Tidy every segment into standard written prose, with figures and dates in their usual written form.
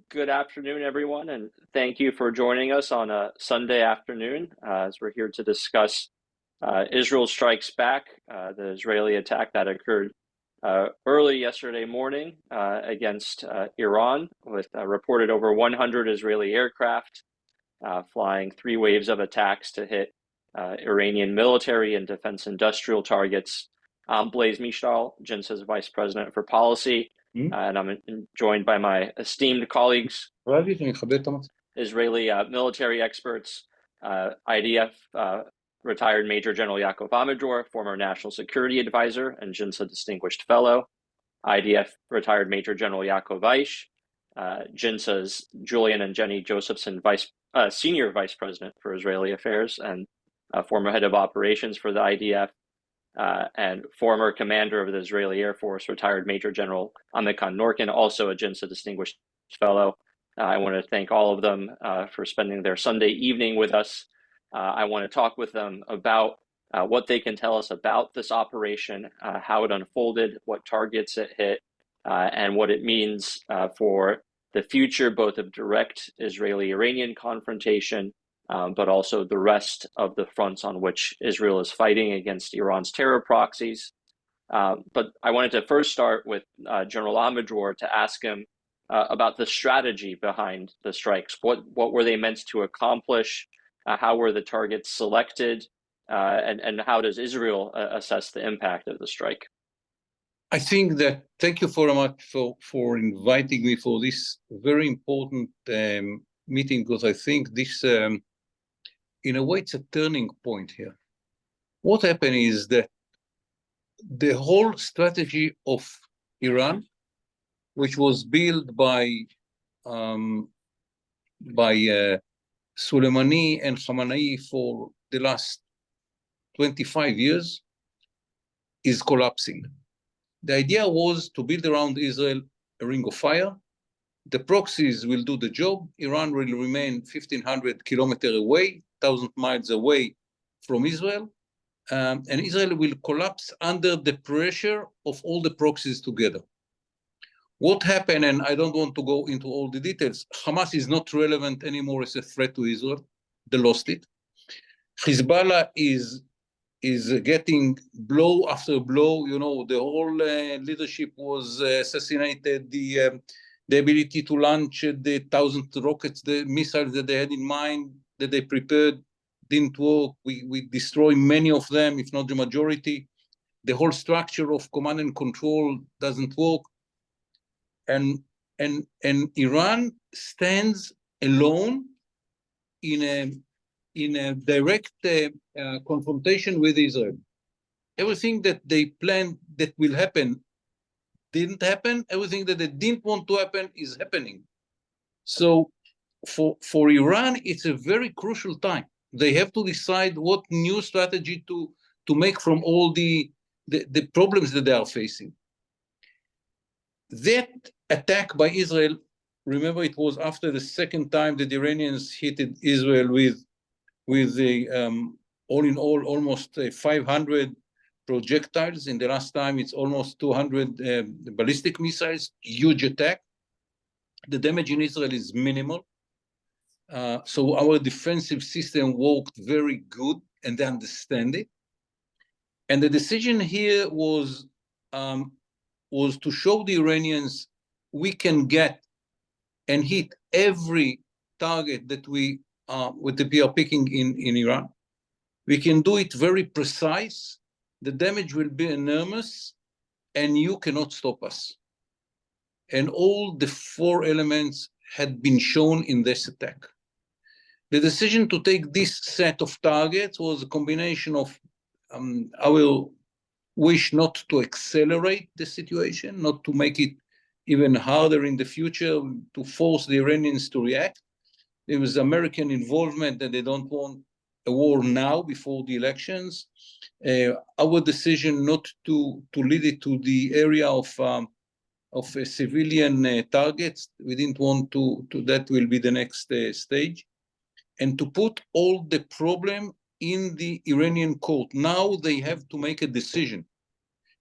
Good afternoon, everyone, and thank you for joining us on a Sunday afternoon as we're here to discuss Israel strikes back, the Israeli attack that occurred early yesterday morning against Iran, with reported over 100 Israeli aircraft flying 3 waves of attacks to hit Iranian military and defense industrial targets. I'm Blaise Misztal, JINSA's Vice President for Policy. And I'm joined by my esteemed colleagues, Israeli military experts, IDF retired Major General Yaakov Amidror, former National Security Advisor and JINSA Distinguished Fellow, IDF retired Major General Yaacov Ayish, JINSA's Julian and Jenny Josephson, Senior Vice President for Israeli Affairs and former Head of Operations for the IDF, and former commander of the Israeli Air Force, retired Major General Amikam Norkin, also a JINSA Distinguished Fellow. I want to thank all of them for spending their Sunday evening with us. I want to talk with them about what they can tell us about this operation, how it unfolded, what targets it hit, and what it means for the future, both of direct Israeli-Iranian confrontation, but also the rest of the fronts on which Israel is fighting against Iran's terror proxies. But I wanted to first start with General Amidror to ask him about the strategy behind the strikes. What were they meant to accomplish? How were the targets selected? And how does Israel assess the impact of the strike? I think that, thank you very much for inviting me for this very important meeting, because I think this, in a way, it's a turning point here. What happened is that the whole strategy of Iran, which was built by Soleimani and Khamenei for the last 25 years, is collapsing. The idea was to build around Israel a ring of fire. The proxies will do the job. Iran will remain 1,500 kilometers away, 1,000 miles away from Israel, and Israel will collapse under the pressure of all the proxies together. What happened, and I don't want to go into all the details, Hamas is not relevant anymore as a threat to Israel. They lost it. Hezbollah is getting blow after blow. You know, the whole leadership was assassinated. The ability to launch the 1,000 rockets, the missiles that they had in mind, that they prepared, didn't work. We destroyed many of them, if not the majority. The whole structure of command and control doesn't work. And Iran stands alone in a direct confrontation with Israel. Everything that they planned that will happen didn't happen. Everything that they didn't want to happen is happening. So for Iran, it's a very crucial time. They have to decide what new strategy to make from all the problems that they are facing. That attack by Israel, remember, it was after the second time that the Iranians hit Israel with the all in all almost 500 projectiles. In the last time, it's almost 200 ballistic missiles, huge attack. The damage in Israel is minimal. So our defensive system worked very good, and they understand it. And the decision here was to show the Iranians we can get and hit every target that we are picking in Iran. We can do it very precise. The damage will be enormous, and you cannot stop us. And all the 4 elements had been shown in this attack. The decision to take this set of targets was a combination of our wish not to accelerate the situation, not to make it even harder in the future, to force the Iranians to react. There was American involvement that they don't want a war now before the elections. Our decision not to lead it to the area of civilian targets. We didn't want to that will be the next stage. And to put all the problem in the Iranian court. Now they have to make a decision.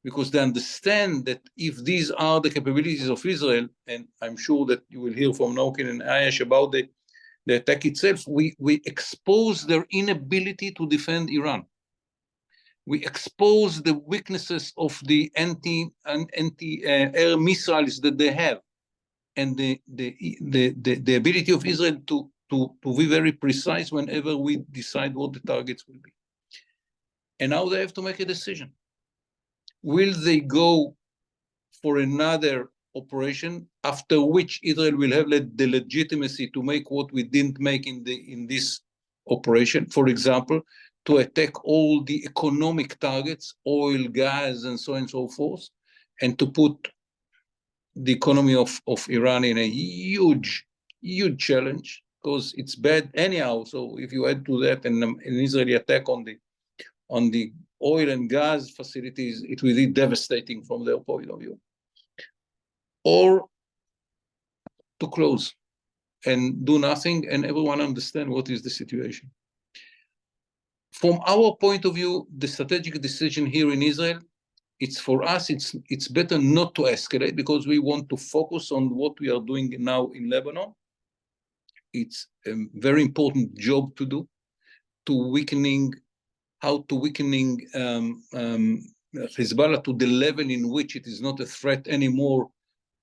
because they understand that if these are the capabilities of Israel, and I'm sure that you will hear from Norkin and Ayish about the attack itself, we expose their inability to defend Iran. We expose the weaknesses of the anti-air missiles that they have, and the ability of Israel to be very precise whenever we decide what the targets will be. And now they have to make a decision. Will they go for another operation after which Israel will have the legitimacy to make what we didn't make in this operation? For example, to attack all the economic targets, oil, gas, and so on and so forth, and to put the economy of Iran in a huge challenge, because it's bad anyhow. So if you add to that an Israeli attack on the oil and gas facilities, it will be devastating from their point of view. Or to close and do nothing, and everyone understand what is the situation. From our point of view, the strategic decision here in Israel, it's for us, it's better not to escalate, because we want to focus on what we are doing now in Lebanon. It's a very important job to do, how to weakening Hezbollah to the level in which it is not a threat anymore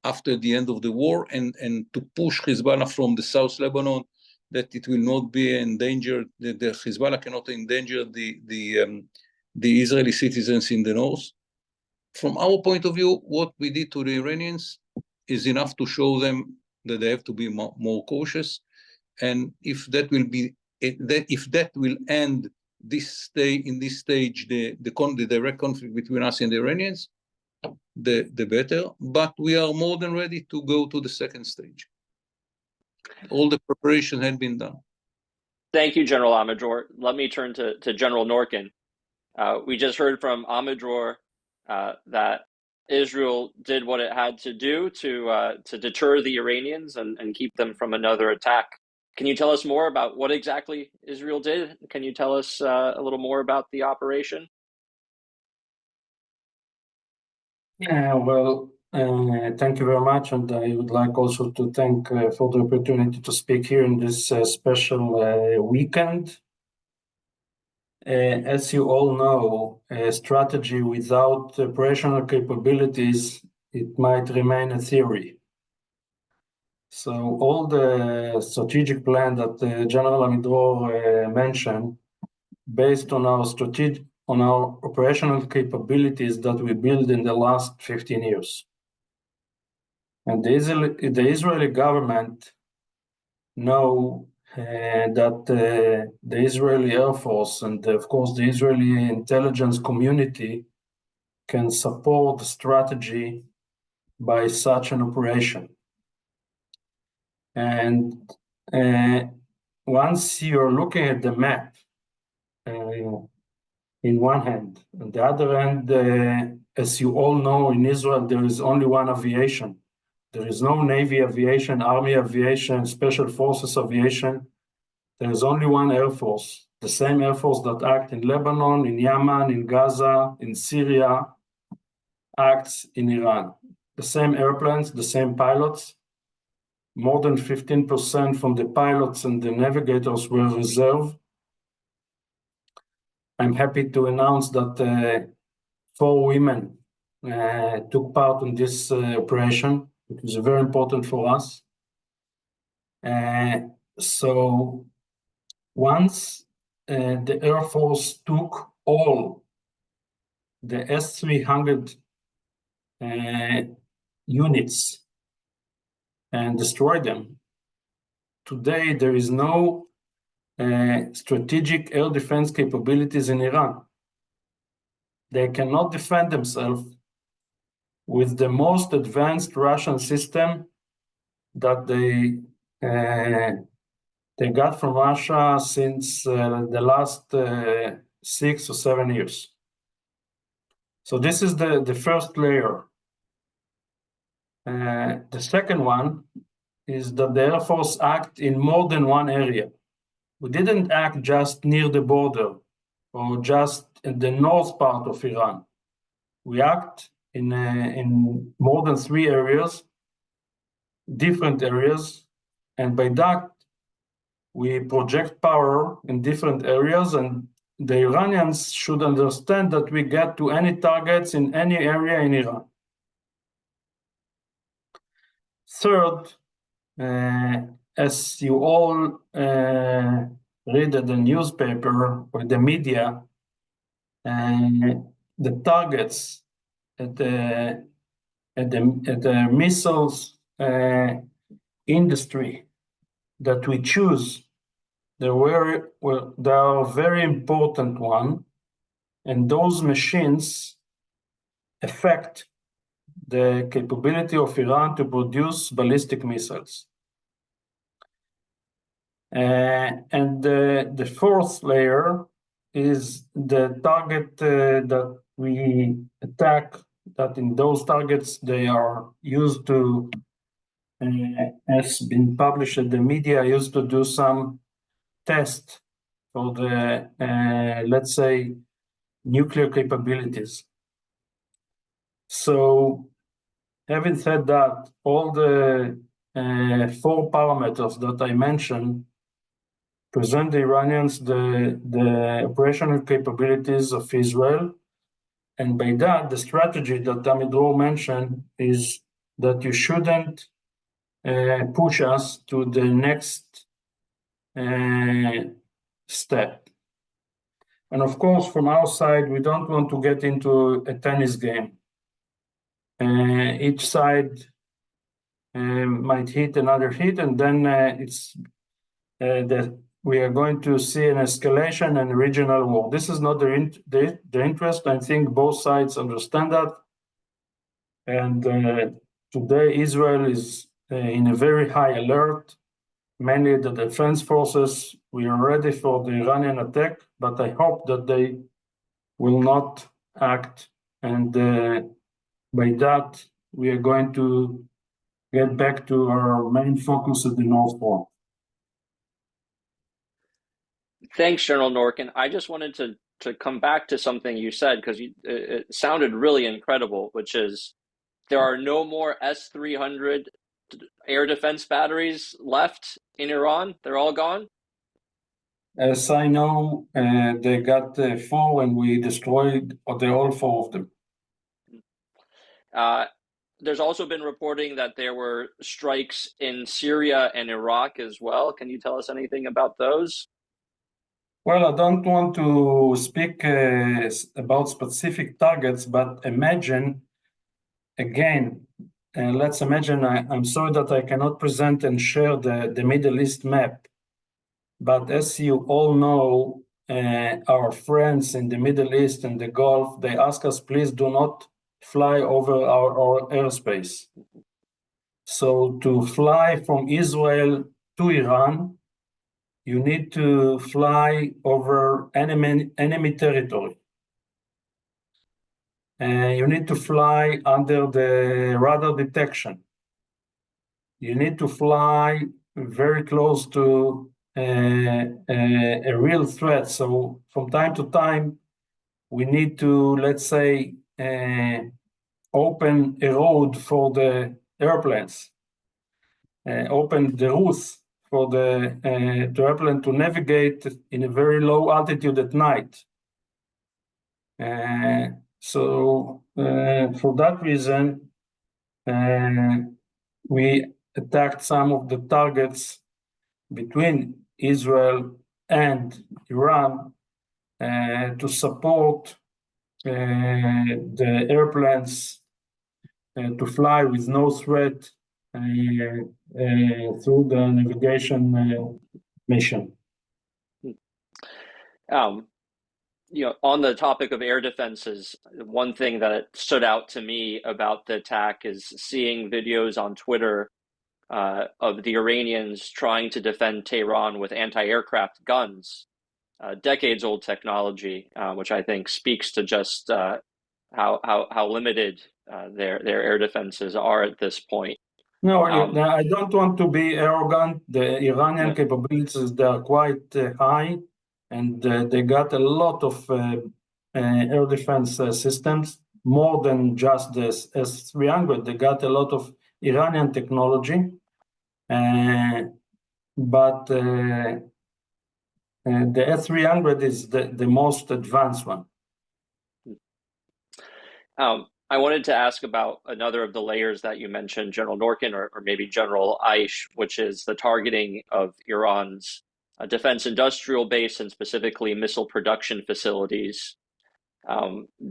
after the end of the war, and to push Hezbollah from the South Lebanon, that it will not be endangered, that the Hezbollah cannot endanger the Israeli citizens in the north. From our point of view, what we did to the Iranians is enough to show them that they have to be more cautious. And if that will end this stage, the direct conflict between us and the Iranians, the better. But we are more than ready to go to the second stage. All the preparation had been done. Thank you, General Amidror. Let me turn to General Norkin. We just heard from Amidror that Israel did what it had to do to deter the Iranians and keep them from another attack. Can you tell us more about what exactly Israel did? Can you tell us a little more about the operation? Yeah, well, thank you very much, and I would like also to thank for the opportunity to speak here in this special weekend. As you all know, a strategy without operational capabilities, it might remain a theory. So all the strategic plan that General Amidror mentioned, based on our operational capabilities that we built in the last 15 years. And the Israeli government know that the Israeli Air Force and of course the Israeli intelligence community can support the strategy by such an operation. And once you're looking at the map, in one hand. On the other hand, as you all know, in Israel, there is only one aviation. There is no Navy aviation, Army aviation, Special Forces aviation. There is only one Air Force, the same Air Force that acts in Lebanon, in Yemen, in Gaza, in Syria, acts in Iran. The same airplanes, the same pilots. More than 15% from the pilots and the navigators were reserve. I'm happy to announce that 4 women took part in this operation, which is very important for us. So once the Air Force took all the S-300 units and destroyed them, today there is no strategic air defense capabilities in Iran. They cannot defend themselves with the most advanced Russian system that they got from Russia since the last 6 or 7 years. So this is the first layer. The second one is that the Air Force act in more than one area. We didn't act just near the border or just in the north part of Iran. we act in more than 3 areas, different areas, and by that, we project power in different areas, and the Iranians should understand that we get to any targets in any area in Iran. Third, as you all read at the newspaper or the media, the targets at the missiles industry that we choose, they are a very important one, and those machines affect the capability of Iran to produce ballistic missiles. And the fourth layer is the target that we attack, that in those targets they are used to, as been published in the media, used to do some test for the, let's say, nuclear capabilities. So, having said that, all the 4 parameters that I mentioned present the Iranians the operational capabilities of Israel, and by that, the strategy that Amidror mentioned is that you shouldn't push us to the next step. And of course, from our side, we don't want to get into a tennis game. Each side might hit another hit, and then we are going to see an escalation and regional war. This is not the interest. I think both sides understand that. And today, Israel is in a very high alert. Mainly the defense forces, we are ready for the Iranian attack, but I hope that they will not act. And by that, we are going to get back to our main focus at the North Front. Thanks, General Norkin. I just wanted to come back to something you said, because it sounded really incredible, which is there are no more S-300 air defense batteries left in Iran. They're all gone? As I know, they got 4 and we destroyed all 4 of them. There's also been reporting that there were strikes in Syria and Iraq as well. Can you tell us anything about those? Well, I don't want to speak about specific targets, but imagine, again, let's imagine, I'm sorry that I cannot present and share the Middle East map, but as you all know, our friends in the Middle East and the Gulf, they ask us, please do not fly over our airspace. So to fly from Israel to Iran, you need to fly over enemy territory. You need to fly under the radar detection. You need to fly very close to a real threat. So from time to time, we need to, let's say, open a road for the airplanes, open the routes for the airplane to navigate in a very low altitude at night. So for that reason, we attacked some of the targets between Israel and Iran to support the airplanes to fly with no threat through the navigation mission. On the topic of air defenses, one thing that stood out to me about the attack is seeing videos on Twitter of the Iranians trying to defend Tehran with anti-aircraft guns, decades-old technology, which I think speaks to just how limited their air defenses are at this point. No, I don't want to be arrogant. The Iranian capabilities, they are quite high, and they got a lot of air defense systems. more than just this S-300. They got a lot of Iranian technology, but the S-300 is the most advanced one. I wanted to ask about another of the layers that you mentioned, General Norkin, or maybe General Ayish, which is the targeting of Iran's defense industrial base and specifically missile production facilities.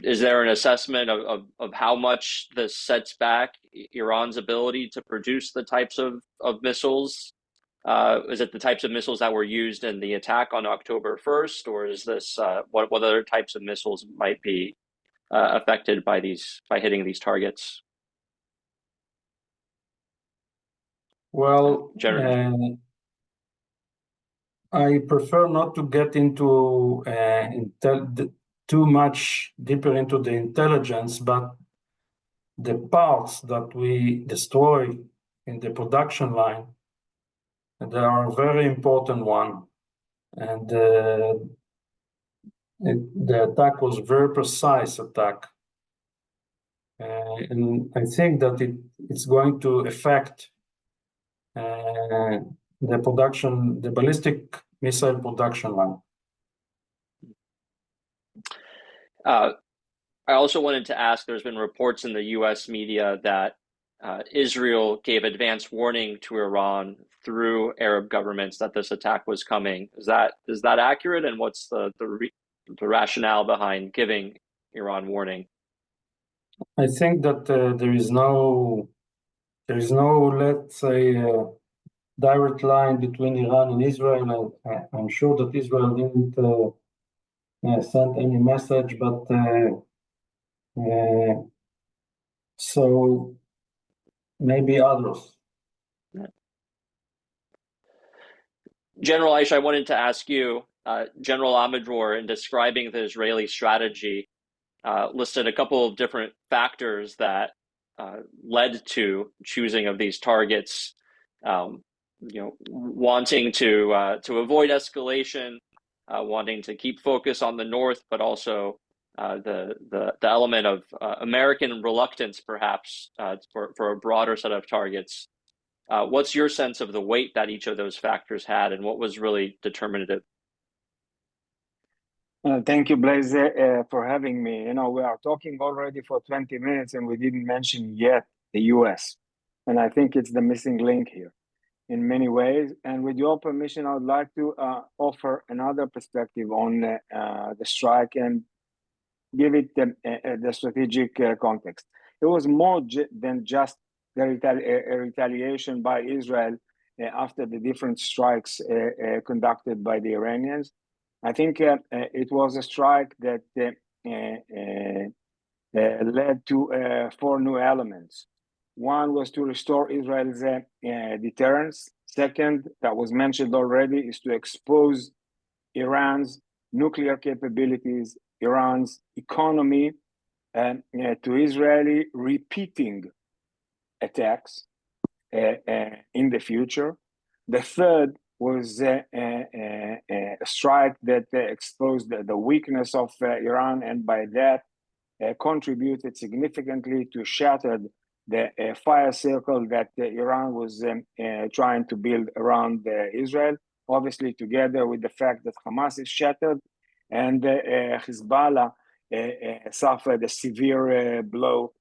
Is there an assessment of how much this sets back Iran's ability to produce the types of missiles? Is it the types of missiles that were used in the attack on October 1st, or is this what other types of missiles might be affected by hitting these targets? Well, I prefer not to get into too much deeper into the intelligence, but the parts that we destroy in the production line, they are a very important one, and the attack was a very precise attack, and I think that it's going to affect the ballistic missile production line. I also wanted to ask, there's been reports in the US media that Israel gave advance warning to Iran through Arab governments that this attack was coming. Is that accurate? And what's the rationale behind giving Iran warning? I think that there is no, let's say, direct line between Iran and Israel. I'm sure that Israel didn't send any message, but so maybe others. General Ayish, I wanted to ask you, General Amidror, in describing the Israeli strategy, listed a couple of different factors that led to choosing of these targets. Wanting to avoid escalation, wanting to keep focus on the north, but also the element of American reluctance, perhaps, for a broader set of targets. What's your sense of the weight that each of those factors had, and what was really determinative? Thank you, Blaise, for having me. We are talking already for 20 minutes and we didn't mention yet the US. And I think it's the missing link here in many ways. And with your permission, I would like to offer another perspective on the strike and give it the strategic context. It was more than just the retaliation by Israel after the different strikes conducted by the Iranians. I think it was a strike that led to 4 new elements. One was to restore Israel's deterrence. Second, that was mentioned already, is to expose Iran's nuclear capabilities, Iran's economy, to Israeli repeating attacks in the future. The third was a strike that exposed the weakness of Iran, and by that contributed significantly to shatter the fire circle that Iran was trying to build around Israel, obviously together with the fact that Hamas is shattered and Hezbollah suffered a severe blow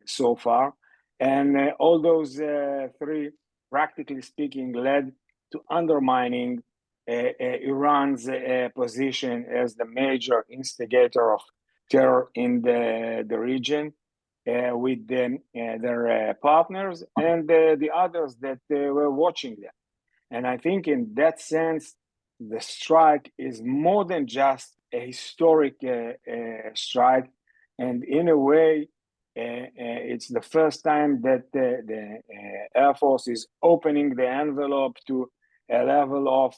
so far. And all those 3, practically speaking, led to undermining Iran's position as the major instigator of terror in the region with their partners and the others that were watching them. And I think in that sense, the strike is more than just a historic strike. And in a way, it's the first time that the Air Force is opening the envelope to a level of,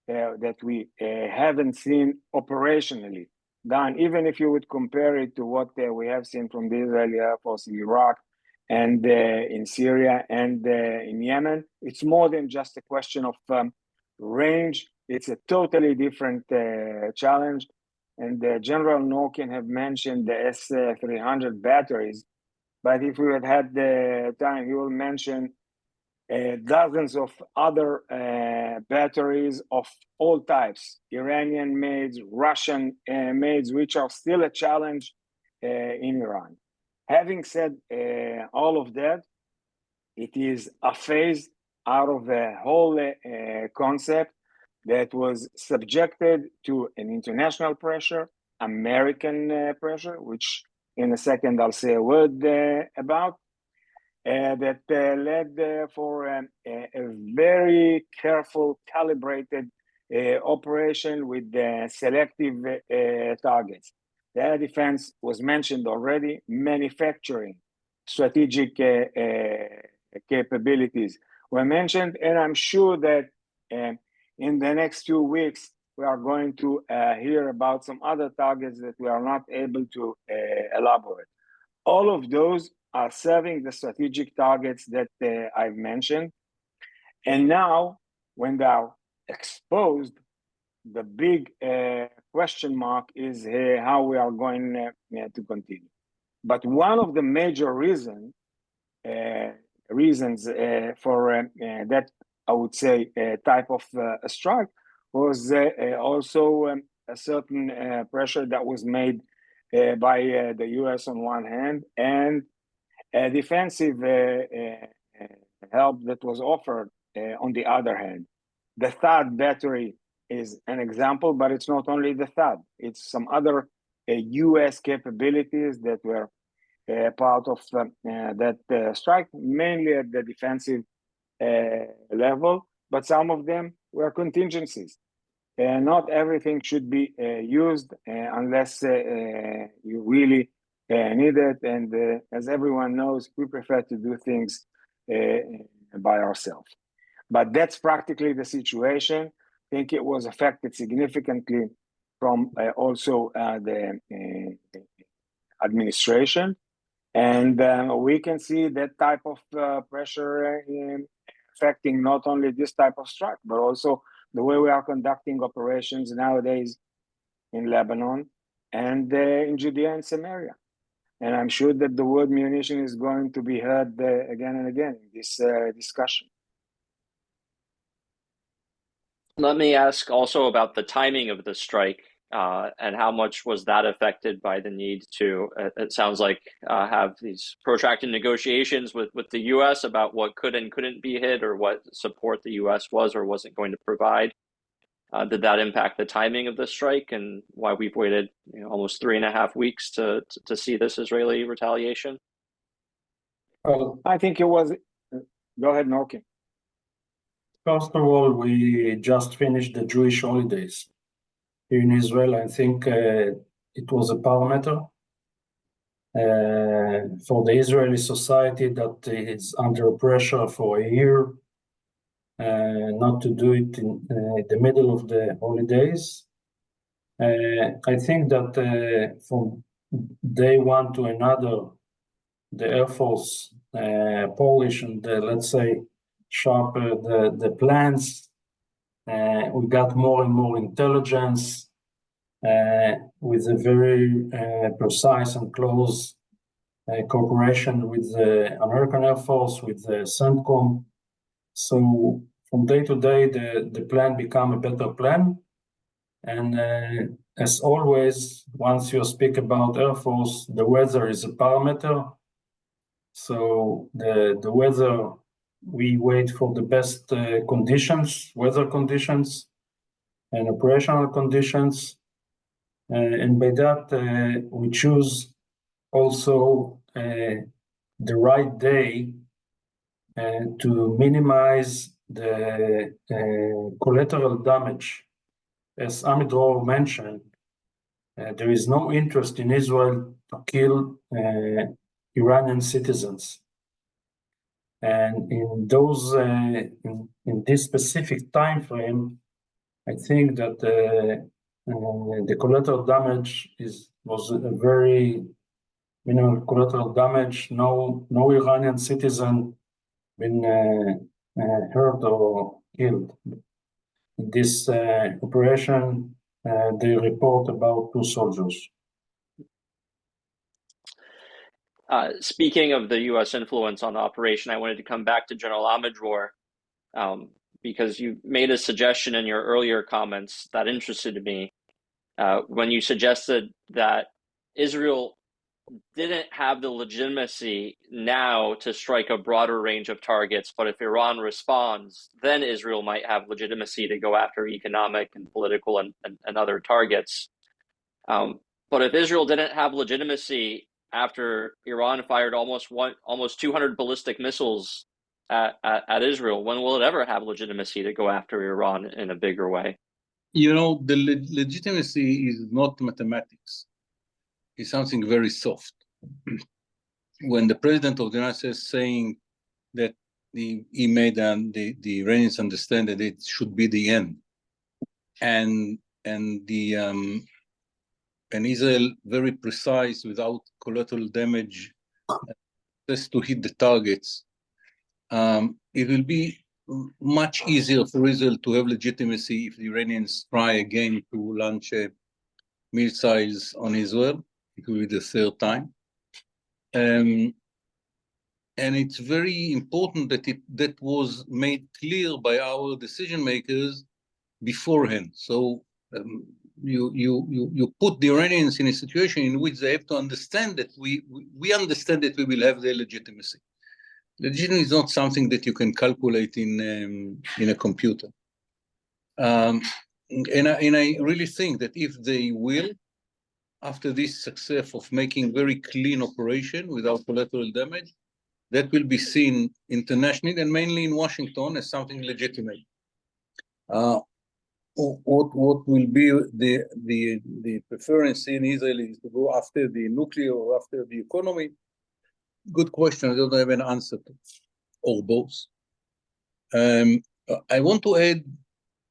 that we haven't seen operationally done, even if you would compare it to what we have seen from the Israeli Air Force in Iraq and in Syria and in Yemen. It's more than just a question of range. It's a totally different challenge. and General Norkin have mentioned the S-300 batteries, but if we had the time, he will mention dozens of other batteries of all types, Iranian made, Russian made, which are still a challenge in Iran. Having said all of that, it is a phase out of the whole concept that was subjected to an international pressure, American pressure, which in a second I'll say a word about, that led for a very careful, calibrated operation with selective targets. The air defense was mentioned already, manufacturing, strategic capabilities were mentioned, and I'm sure that in the next few weeks, we are going to hear about some other targets that we are not able to elaborate. All of those are serving the strategic targets that I've mentioned. And now, when they are exposed, the big question mark is how we are going to continue. But one of the major reasons for that, I would say, type of strike was also a certain pressure that was made by the US on one hand, and a defensive help that was offered on the other hand. The THAAD battery is an example, but it's not only the THAAD, it's some other US capabilities that were part of that strike, mainly at the defensive level, but some of them were contingencies. Not everything should be used unless you really need it. And as everyone knows, we prefer to do things by ourselves. But that's practically the situation. I think it was affected significantly from also the administration. And we can see that type of pressure affecting not only this type of strike, but also the way we are conducting operations nowadays in Lebanon and in Judea and Samaria. And I'm sure that the word munition is going to be heard again and again in this discussion. Let me ask also about the timing of the strike and how much was that affected by the need to, it sounds like, have these protracted negotiations with the US about what could and couldn't be hit or what support the US was or wasn't going to provide. Did that impact the timing of the strike and why we've waited almost 3.5 weeks to see this Israeli retaliation? Well, I think it was, go ahead, Norkin. first of all, we just finished the Jewish holidays here in Israel. I think it was a parameter for the Israeli society that is under pressure for a year not to do it in the middle of the holidays. I think that from day one to another, the Air Force polish and let's say sharper the plans. We got more and more intelligence with a very precise and close cooperation with the American Air Force, with the CENTCOM. So from day to day, the plan become a better plan. And as always, once you speak about Air Force, the weather is a parameter. So the weather, we wait for the best conditions, weather conditions and operational conditions. And by that, we choose also the right day to minimize the collateral damage. As Amidror mentioned, there is no interest in Israel to kill Iranian citizens. And in those, in this specific time frame, I think that the collateral damage was a very minimal collateral damage. No Iranian citizen been hurt or killed. In this operation, they report about 2 soldiers. Speaking of the U.S. influence on the operation, I wanted to come back to General Amidror because you made a suggestion in your earlier comments that interested me when you suggested that Israel didn't have the legitimacy now to strike a broader range of targets, but if Iran responds, then Israel might have legitimacy to go after economic and political and other targets. But if Israel didn't have legitimacy after Iran fired almost 200 ballistic missiles at Israel, when will it ever have legitimacy to go after Iran in a bigger way? You know, the legitimacy is not mathematics. It's something very soft. When the president of the United States is saying that he made the Iranians understand that it should be the end, and Israel very precise without collateral damage, just to hit the targets, it will be much easier for Israel to have legitimacy if the Iranians try again to launch missiles on Israel. It will be the 3rd time. And it's very important that that was made clear by our decision makers beforehand. So you put the Iranians in a situation in which they have to understand that we understand that we will have their legitimacy. Legitimacy is not something that you can calculate in a computer. And I really think that if they will, after this success of making very clean operation without collateral damage, that will be seen internationally and mainly in Washington as something legitimate. What will be the preference in Israel is to go after the nuclear or after the economy? Good question. I don't have an answer to, or both. I want to add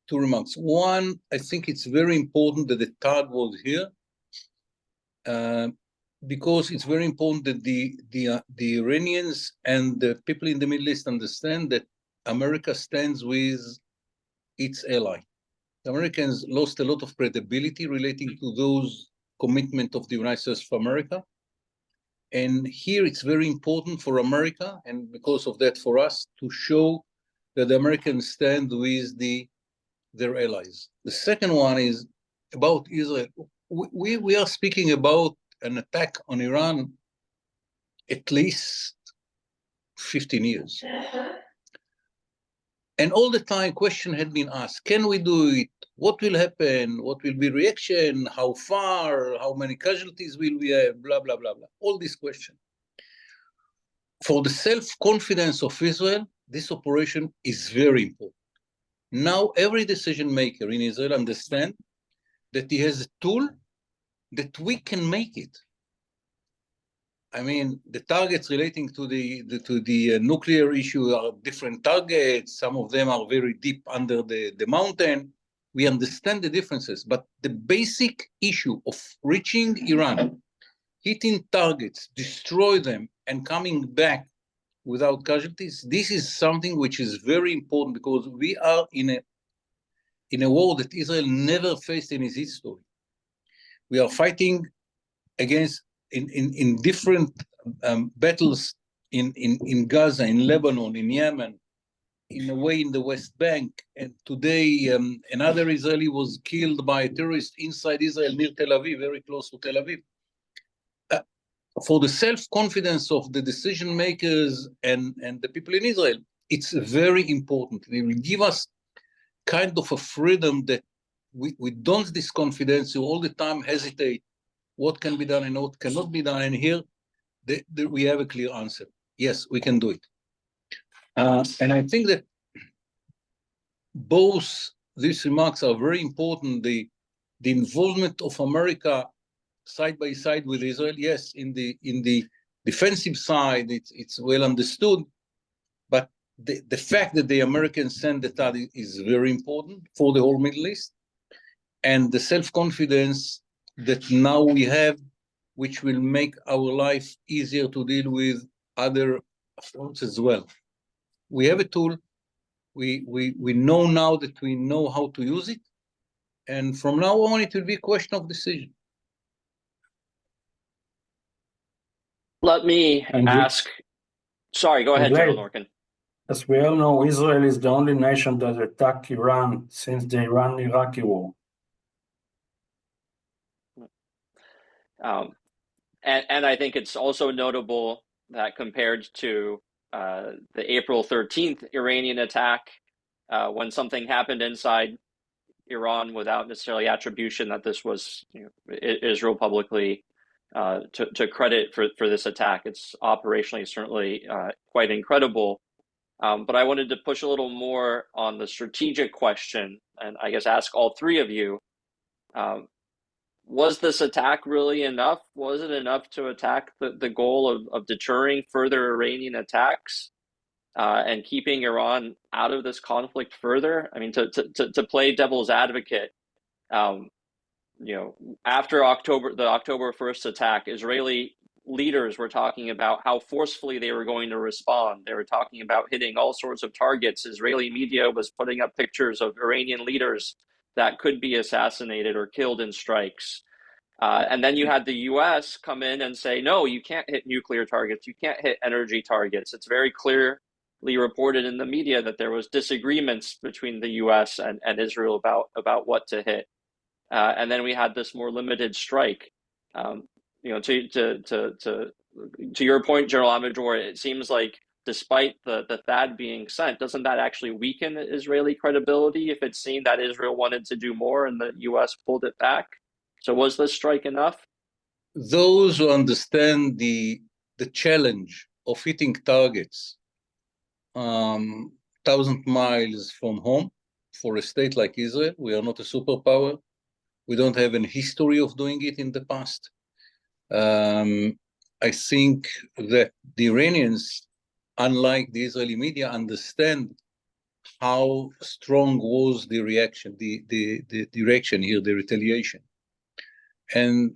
2 remarks. One, I think it's very important that the TAD was here. Because it's very important that the Iranians and the people in the Middle East understand that America stands with its ally. The Americans lost a lot of credibility relating to those commitment of the United States of America. And here it's very important for America, and because of that for us, to show that the Americans stand with their allies. The second one is about Israel. We are speaking about an attack on Iran at least 15 years. And all the time, question had been asked, can we do it? What will happen? What will be reaction? How far? How many casualties will we have? Blah, blah, blah, blah. All these questions. For the self-confidence of Israel, this operation is very important. Now, every decision maker in Israel understands that he has a tool that we can make it. I mean, the targets relating to the nuclear issue are different targets. Some of them are very deep under the mountain. We understand the differences, but the basic issue of reaching Iran, hitting targets, destroy them, and coming back without casualties, this is something which is very important because we are in a war that Israel never faced in its history. We are fighting against in different battles in Gaza, in Lebanon, in Yemen, in a way in the West Bank. And today, another Israeli was killed by a terrorist inside Israel near Tel Aviv, very close to Tel Aviv. For the self-confidence of the decision makers and the people in Israel, it's very important. It will give us kind of a freedom that we don't this confidence, you all the time hesitate what can be done and what cannot be done. And here we have a clear answer. Yes, we can do it. And I think that both these remarks are very important. The involvement of America side by side with Israel, yes, in the defensive side, it's well understood. But the fact that the Americans send the TAD is very important for the whole Middle East. And the self-confidence that now we have, which will make our life easier to deal with other fronts as well. We have a tool. We know now that we know how to use it. And from now on, it will be a question of decision. Let me ask. Sorry, go ahead, General Norkin. As we all know, Israel is the only nation that attacked Iran since the Iran-Iraqi war. And I think it's also notable that compared to the April 13th Iranian attack, when something happened inside Iran without necessarily attribution, that this was Israel publicly to credit for this attack. It's operationally certainly quite incredible. But I wanted to push a little more on the strategic question, and I guess ask all three of you, was this attack really enough? Was it enough to attack the goal of deterring further Iranian attacks and keeping Iran out of this conflict further? I mean, to play devil's advocate, after the October 1st attack, Israeli leaders were talking about how forcefully they were going to respond. They were talking about hitting all sorts of targets. Israeli media was putting up pictures of Iranian leaders that could be assassinated or killed in strikes. And then you had the US come in and say, no, you can't hit nuclear targets. You can't hit energy targets. It's very clearly reported in the media that there was disagreements between the US and Israel about what to hit. And then we had this more limited strike. To your point, General Amidror, it seems like despite the THAAD being sent, doesn't that actually weaken Israeli credibility if it's seen that Israel wanted to do more and the U.S. pulled it back? So was this strike enough? Those who understand the challenge of hitting targets 1,000 miles from home for a state like Israel, we are not a superpower. We don't have any history of doing it in the past. I think that the Iranians, unlike the Israeli media, understand how strong was the reaction, the reaction here, the retaliation. And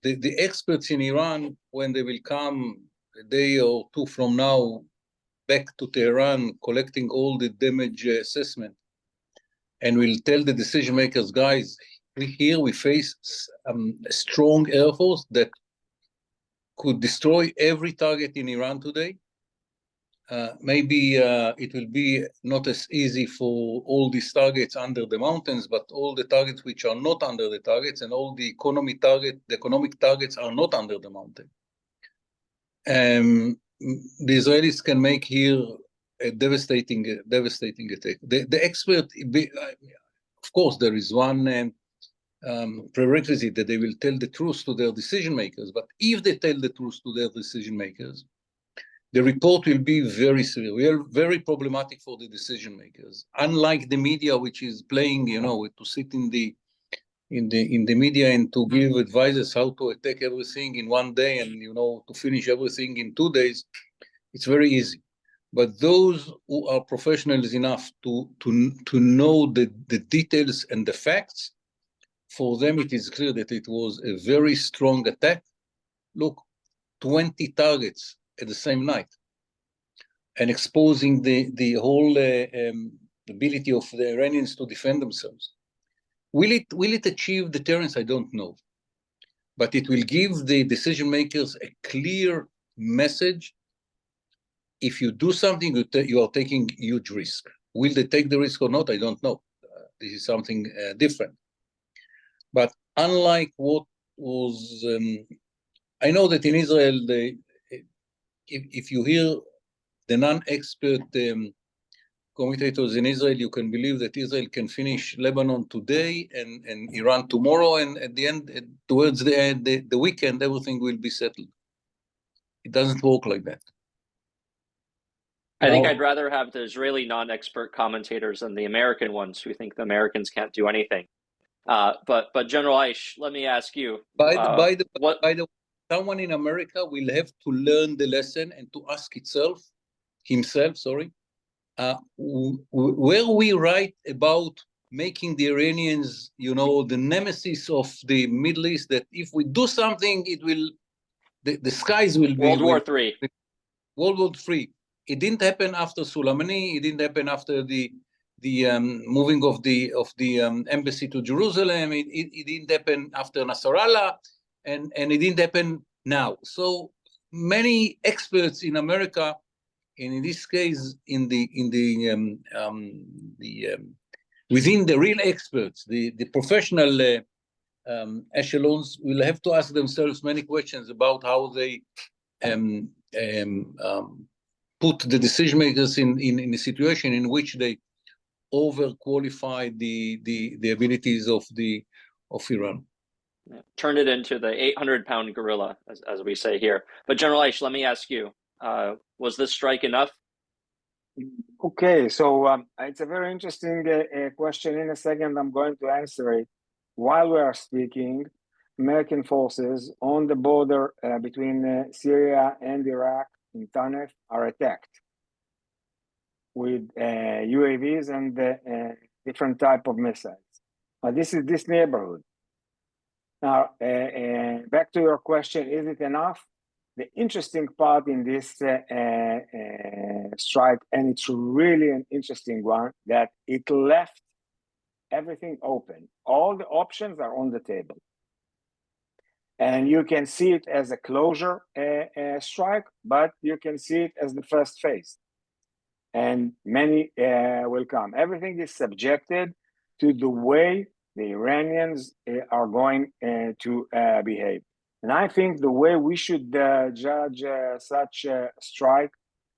the experts in Iran, when they will come a day or two from now back to Tehran, collecting all the damage assessment, and will tell the decision makers, guys, here we face a strong air force that could destroy every target in Iran today. Maybe it will be not as easy for all these targets under the mountains, but all the targets which are not under the targets and all the economic targets are not under the mountain. The Israelis can make here a devastating attack. The expert, of course, there is one prerequisite that they will tell the truth to their decision makers. But if they tell the truth to their decision makers, the report will be very severe, very problematic for the decision makers. Unlike the media, which is playing, to sit in the media and to give advices how to attack everything in one day and to finish everything in 2 days, it's very easy. But those who are professionals enough to know the details and the facts, for them, it is clear that it was a very strong attack. Look, 20 targets at the same night, and exposing the whole ability of the Iranians to defend themselves. Will it achieve deterrence? I don't know. But it will give the decision makers a clear message. If you do something, you are taking huge risk. Will they take the risk or not? I don't know. This is something different. But unlike what was, I know that in Israel, if you hear the non-expert commentators in Israel, you can believe that Israel can finish Lebanon today and Iran tomorrow, and at the end, towards the weekend, everything will be settled. It doesn't work like that. I think I'd rather have the Israeli non-expert commentators than the American ones who think the Americans can't do anything. But General Ayish, let me ask you. By the way, someone in America will have to learn the lesson and to ask himself, where we write about making the Iranians, the nemesis of the Middle East, that if we do something, it will, the skies will be World War III. World War III. It didn't happen after Soleimani. It didn't happen after the moving of the embassy to Jerusalem. It didn't happen after Nasrallah, and it didn't happen now. So many experts in America, and in this case, within the real experts, the professional echelons, will have to ask themselves many questions about how they put the decision makers in a situation in which they overqualify the abilities of Iran. Turn it into the 800-pound gorilla, as we say here. But General Ayish, let me ask you, was this strike enough? Okay, so it's a very interesting question. In a second, I'm going to answer it. While we are speaking, American forces on the border between Syria and Iraq in Tanef are attacked with UAVs and different type of missiles. This is this neighborhood. Now, back to your question, is it enough? The interesting part in this strike, and it's really an interesting one, that it left everything open. All the options are on the table. And you can see it as a closure strike, but you can see it as the first phase. And many will come. Everything is subjected to the way the Iranians are going to behave. And I think the way we should judge such a strike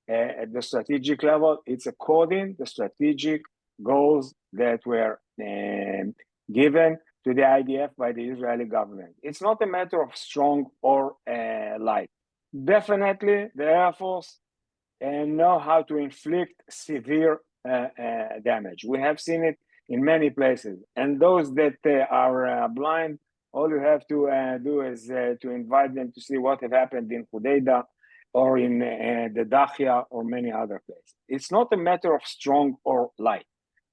at the strategic level, it's according to the strategic goals that were given to the IDF by the Israeli government. It's not a matter of strong or light. Definitely, the Air Force know how to inflict severe damage. We have seen it in many places. And those that are blind, all you have to do is to invite them to see what had happened in Hudaydah or in the Dahya or many other places. It's not a matter of strong or light.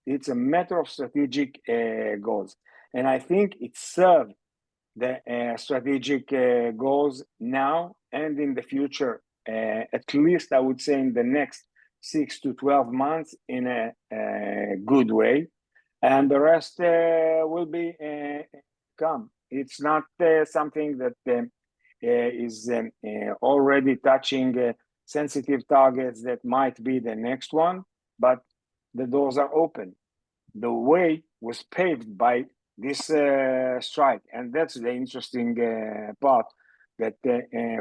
It's a matter of strategic goals. And I think it served the strategic goals now and in the future, at least I would say in the next 6 to 12 months in a good way. And the rest will be come. It's not something that is already touching sensitive targets that might be the next one, but the doors are open. The way was paved by this strike, and that's the interesting part that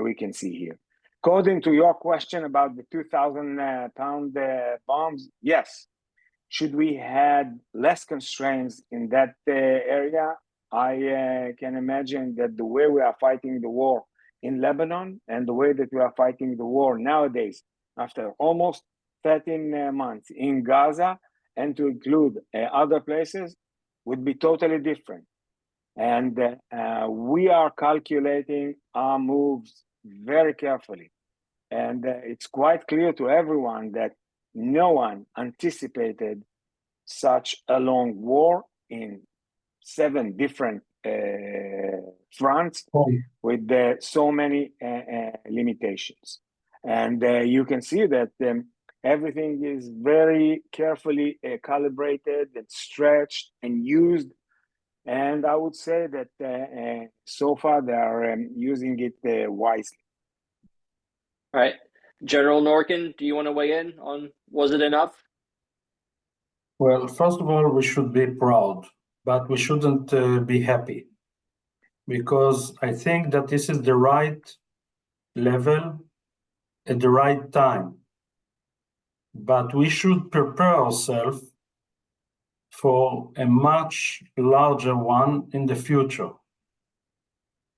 we can see here. According to your question about the 2,000-pound bombs, yes. Should we had less constraints in that area? I can imagine that the way we are fighting the war in Lebanon and the way that we are fighting the war nowadays, after almost 13 months in Gaza, and to include other places, would be totally different. And we are calculating our moves very carefully. And it's quite clear to everyone that no one anticipated such a long war in 7 different fronts with so many limitations. And you can see that everything is very carefully calibrated and stretched and used. And I would say that so far they are using it wisely. All right. General Norkin, do you want to weigh in on, was it enough? Well, first of all, we should be proud, but we shouldn't be happy, because I think that this is the right level at the right time. But we should prepare ourselves for a much larger one in the future.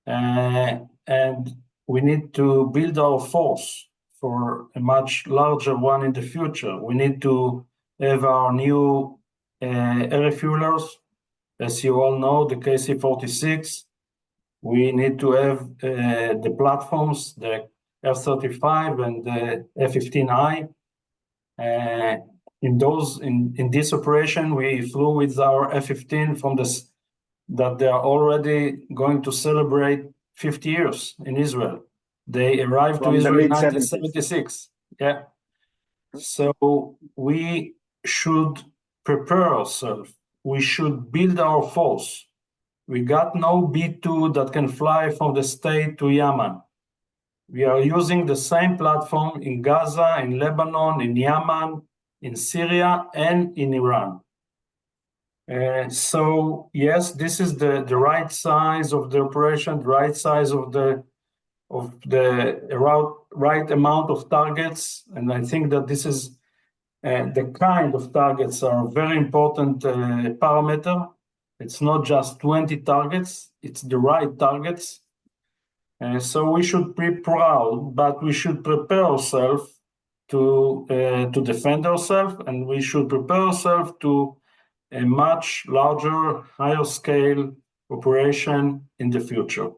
And we need to build our force for a much larger one in the future. We need to have our new air refuelers. As you all know, the KC-46. We need to have the platforms, the F-35 and the F-15I. In this operation, we flew with our F-15 from that they are already going to celebrate 50 years in Israel. They arrived to Israel in 1976. Yeah. So we should prepare ourselves. We should build our force. We got no B-2 that can fly from the state to Yemen. We are using the same platform in Gaza, in Lebanon, in Yemen, in Syria, and in Iran. So yes, this is the right size of the operation, the right size of the right amount of targets, and I think that this is the kind of targets are a very important parameter. It's not just 20 targets; it's the right targets. So we should be proud, but we should prepare ourselves to defend ourselves, and we should prepare ourselves to a much larger, higher scale operation in the future.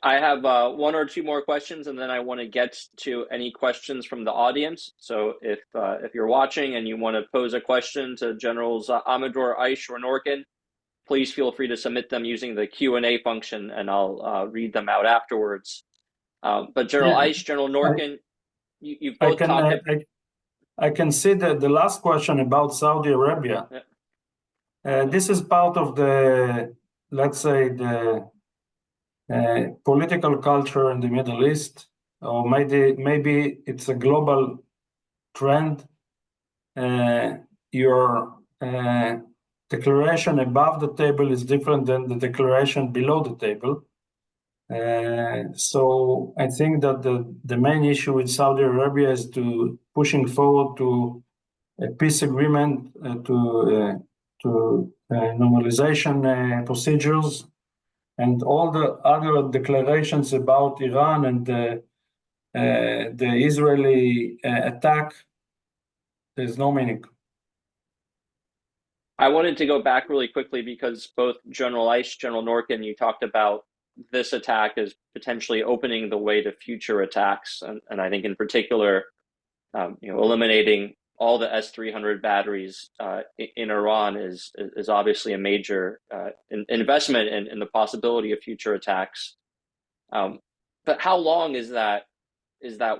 I have one or two more questions, and then I want to get to any questions from the audience. So if you're watching and you want to pose a question to Generals Amidror, Ayish, or Norkin, please feel free to submit them using the Q&A function, and I'll read them out afterwards. But General Ayish, General Norkin, you've both talked. I can see that the last question about Saudi Arabia. Yeah. This is part of the, let's say, the political culture in the Middle East, or maybe it's a global trend. Your declaration above the table is different than the declaration below the table. So I think that the main issue with Saudi Arabia is to pushing forward to a peace agreement, to normalization procedures, and all the other declarations about Iran and the Israeli attack. There's no meaning. I wanted to go back really quickly because both General Ayish, General Norkin, you talked about this attack as potentially opening the way to future attacks, and I think in particular, eliminating all the S-300 batteries in Iran is obviously a major investment in the possibility of future attacks. But how long is that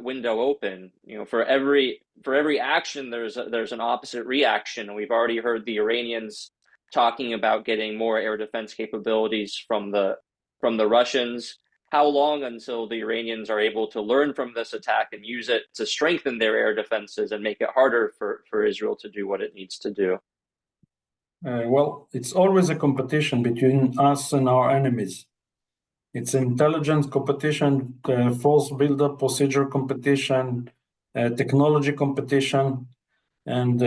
window open? For every action, there's an opposite reaction. We've already heard the Iranians talking about getting more air defense capabilities from the Russians. How long until the Iranians are able to learn from this attack and use it to strengthen their air defenses and make it harder for Israel to do what it needs to do? Well, it's always a competition between us and our enemies. It's intelligence competition, force buildup, procedure competition, technology competition, and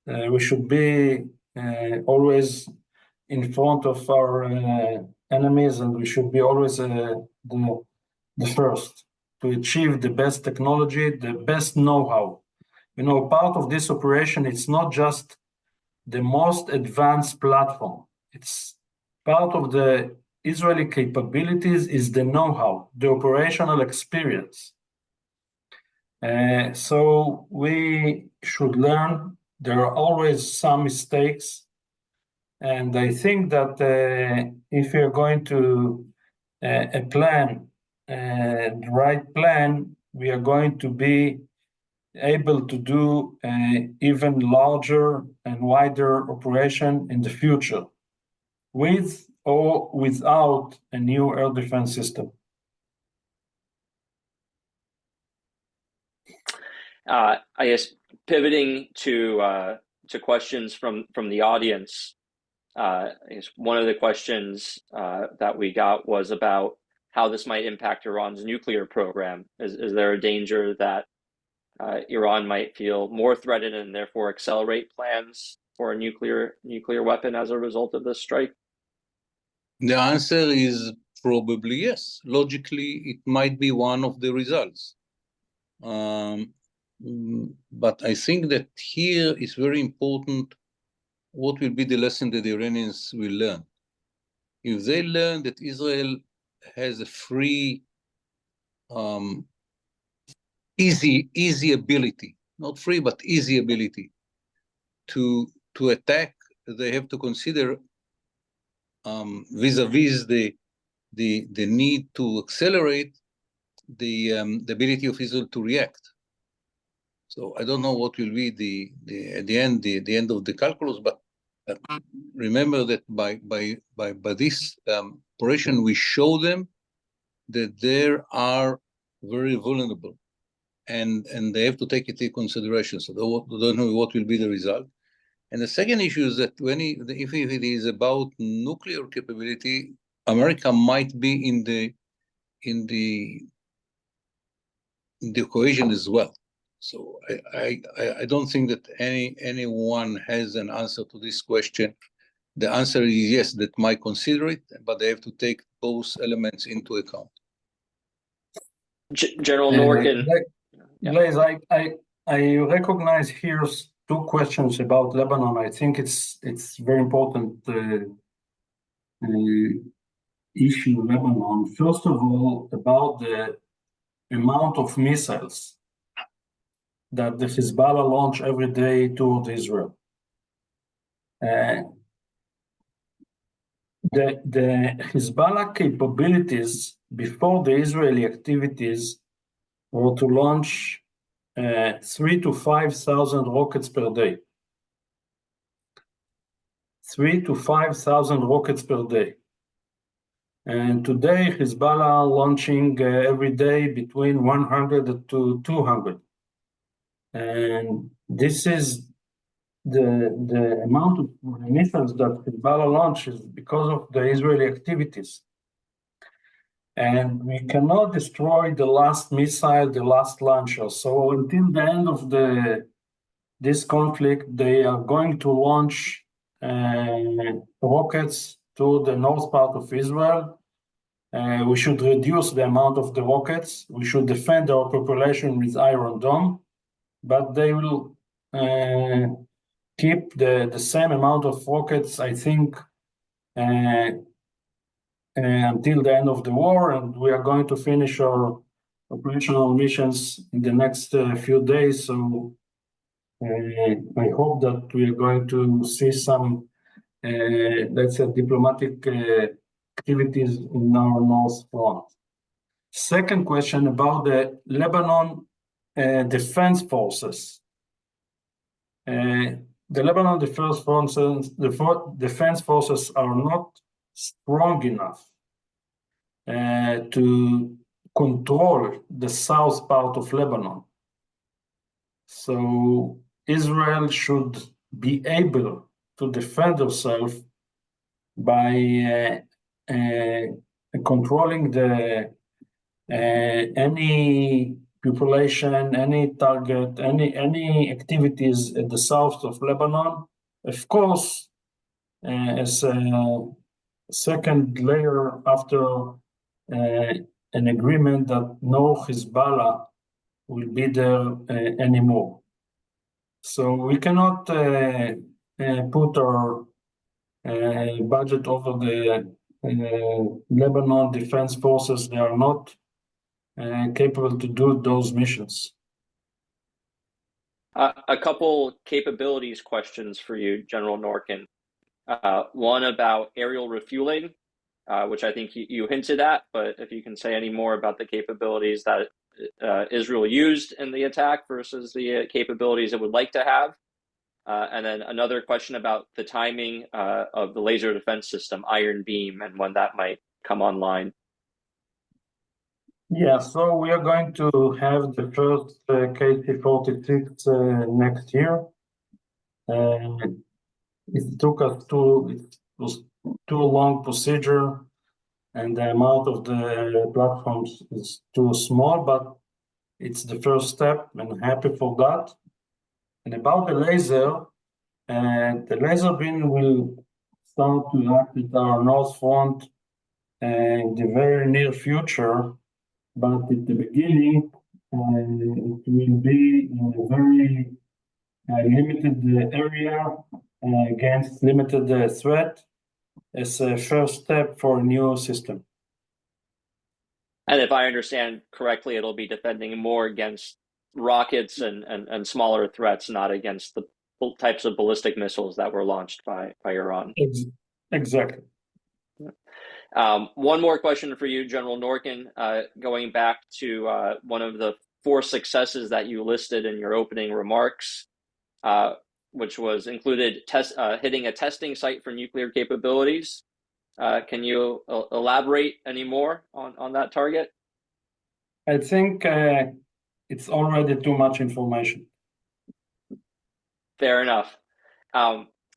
we should be always in front of our enemies, and we should be always the first to achieve the best technology, the best know-how. Part of this operation, it's not just the most advanced platform. It's part of the Israeli capabilities is the know-how, the operational experience. So we should learn. There are always some mistakes. And I think that if you're going to the right plan, we are going to be able to do even larger and wider operation in the future, with or without a new air defense system. I guess pivoting to questions from the audience. I guess one of the questions that we got was about how this might impact Iran's nuclear program. Is there a danger that Iran might feel more threatened and therefore accelerate plans for a nuclear weapon as a result of this strike? The answer is probably yes. Logically, it might be one of the results. But I think that here is very important what will be the lesson that the Iranians will learn. If they learn that Israel has a free, easy ability, not free, but easy ability to attack, they have to consider vis-a-vis the need to accelerate the ability of Israel to react. So I don't know what will be at the end of the calculus, but remember that by this operation, we show them that they are very vulnerable, and they have to take it into consideration. So they don't know what will be the result. And the second issue is that if it is about nuclear capability, America might be in the equation as well. So I don't think that anyone has an answer to this question. The answer is yes, that might consider it, but they have to take both elements into account. General Norkin. Blaise, I recognize here two questions about Lebanon. I think it's very important issue Lebanon. First of all, about the amount of missiles that the Hezbollah launch every day toward Israel. The Hezbollah capabilities before the Israeli activities were to launch 3,000 to 5,000 rockets per day. 3,000 to 5,000 rockets per day. And today, Hezbollah launching every day between 100 to 200. And this is the amount of missiles that Hezbollah launches because of the Israeli activities. And we cannot destroy the last missile, the last launcher. So until the end of this conflict, they are going to launch rockets to the north part of Israel. We should reduce the amount of the rockets. We should defend our population with Iron Dome, but they will keep the same amount of rockets, I think, until the end of the war, and we are going to finish our operational missions in the next few days. So I hope that we are going to see some, let's say, diplomatic activities in our north front. Second question about the Lebanon defense forces. The Lebanon defense forces are not strong enough to control the south part of Lebanon. So Israel should be able to defend herself by controlling any population, any target, any activities at the south of Lebanon. Of course, as a second layer after an agreement that no Hezbollah will be there anymore. So we cannot put our budget over the Lebanon defense forces. They are not capable to do those missions. A couple capabilities questions for you, General Norkin. One about aerial refueling, which I think you hinted at, but if you can say any more about the capabilities that Israel used in the attack versus the capabilities it would like to have. And then another question about the timing of the laser defense system, Iron Beam, and when that might come online. Yeah, so we are going to have the first KC-46 next year. It took us it was too long procedure, and the amount of the platforms is too small, but it's the first step, and I'm happy for that. And about the laser beam will start to act at our north front in the very near future, but at the beginning, it will be in a very limited area against limited threat as a first step for a new system. And if I understand correctly, it'll be defending more against rockets and smaller threats, not against the types of ballistic missiles that were launched by Iran. Exactly. One more question for you, General Norkin, going back to one of the 4 successes that you listed in your opening remarks, which was included hitting a testing site for nuclear capabilities. Can you elaborate any more on that target? I think it's already too much information. Fair enough.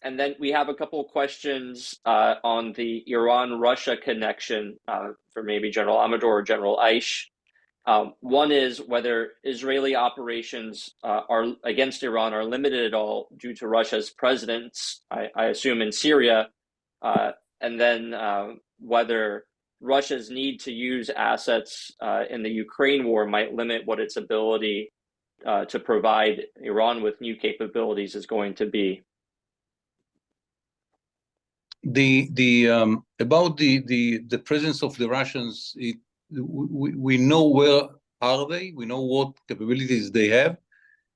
And then we have a couple of questions on the Iran-Russia connection for maybe General Amidror or General Ayish. One is whether Israeli operations against Iran are limited at all due to Russia's presence, I assume, in Syria, and then whether Russia's need to use assets in the Ukraine war might limit what its ability to provide Iran with new capabilities is going to be. About the presence of the Russians, we know where are they, we know what capabilities they have,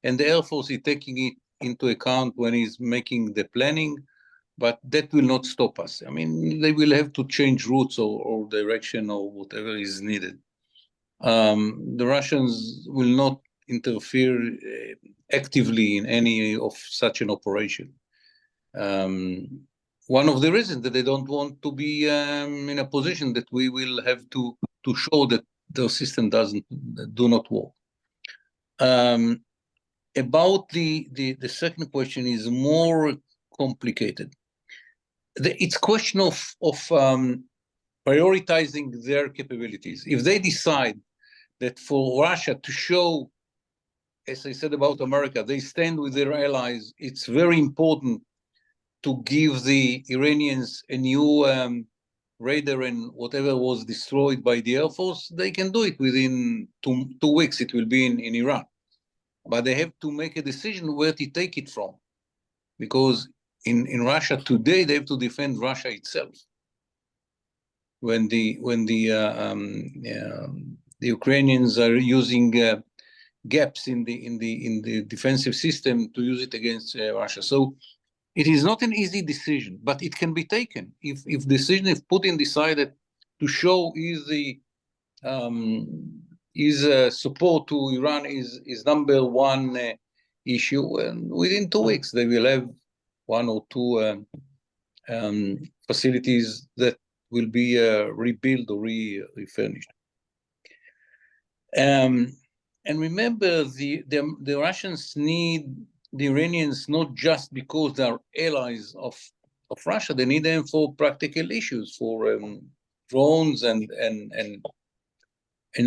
and the Air Force is taking it into account when it's making the planning, but that will not stop us. I mean, they will have to change routes or direction or whatever is needed. The Russians will not interfere actively in any of such an operation. One of the reasons that they don't want to be in a position that we will have to show that the system do not work. About the second question is more complicated. It's a question of prioritizing their capabilities. If they decide that for Russia to show, as I said about America, they stand with their allies, it's very important to give the Iranians a new radar and whatever was destroyed by the Air Force, they can do it within two weeks. It will be in Iran. But they have to make a decision where to take it from. Because in Russia today, they have to defend Russia itself. When the Ukrainians are using gaps in the defensive system to use it against Russia. So it is not an easy decision, but it can be taken. If decision, if Putin decided to show his support to Iran is number one issue, and within 2 weeks they will have 1 or 2 facilities that will be rebuilt or refurnished. And remember, the Russians need the Iranians not just because they are allies of Russia. They need them for practical issues, for drones and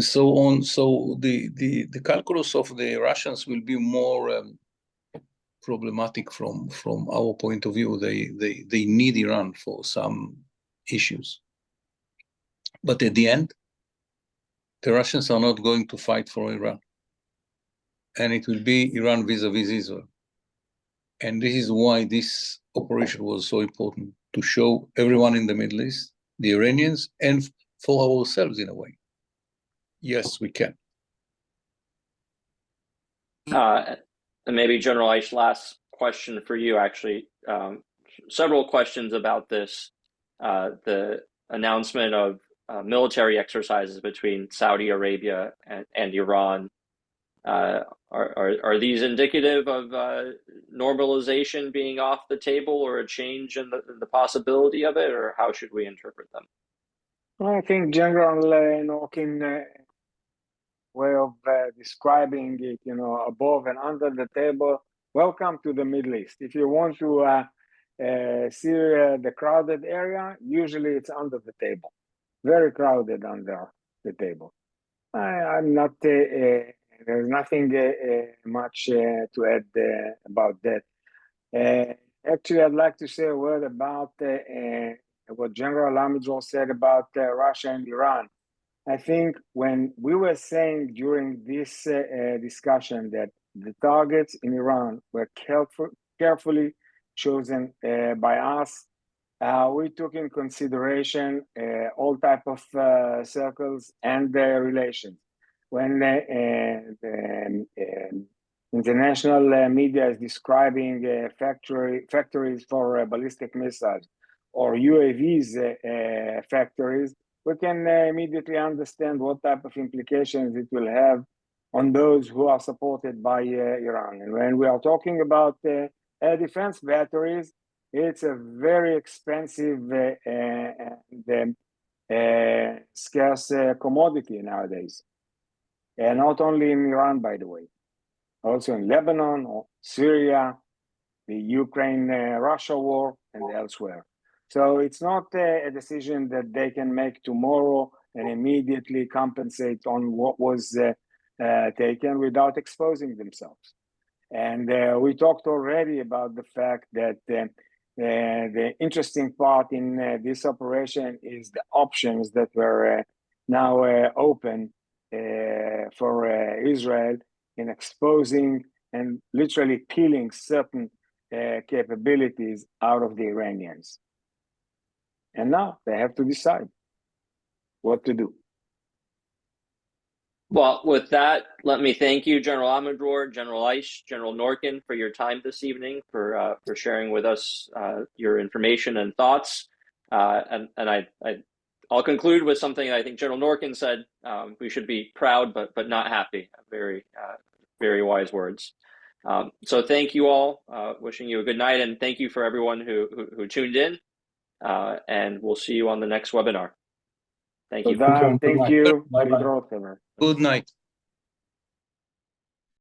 so on. So the calculus of the Russians will be more problematic from our point of view. They need Iran for some issues, but at the end, the Russians are not going to fight for Iran, and it will be Iran vis-a-vis Israel. And this is why this operation was so important, to show everyone in the Middle East, the Iranians, and for ourselves in a way. Yes, we can. And maybe General Ayish, last question for you, actually. Several questions about this, the announcement of military exercises between Saudi Arabia and Iran. Are these indicative of normalization being off the table, or a change in the possibility of it, or how should we interpret them? I think General Norkin way of describing it, above and under the table. Welcome to the Middle East. If you want to see the crowded area, usually it's under the table. Very crowded under the table. I'm not. There's nothing much to add about that. Actually, I'd like to say a word about what General Amidror said about Russia and Iran. I think when we were saying during this discussion that the targets in Iran were carefully chosen by us, we took in consideration all type of circles and relations. When the international media is describing factories for ballistic missiles or UAVs factories, we can immediately understand what type of implications it will have on those who are supported by Iran. And when we are talking about air defense batteries, it's a very expensive and scarce commodity nowadays. And not only in Iran, by the way, also in Lebanon or Syria, the Ukraine-Russia war, and elsewhere. So it's not a decision that they can make tomorrow and immediately compensate on what was taken without exposing themselves. And we talked already about the fact that the interesting part in this operation is the options that were now open for Israel in exposing and literally killing certain capabilities out of the Iranians. And now they have to decide what to do. Well, with that, let me thank you, General Amidror, General Ayish, General Norkin, for your time this evening, for sharing with us your information and thoughts. And I'll conclude with something I think General Norkin said: we should be proud, but not happy. Very, very wise words. So thank you all. Wishing you a good night, and thank you for everyone who tuned in. And we'll see you on the next webinar. Thank you. Thank you. Bye-bye. Good Good night.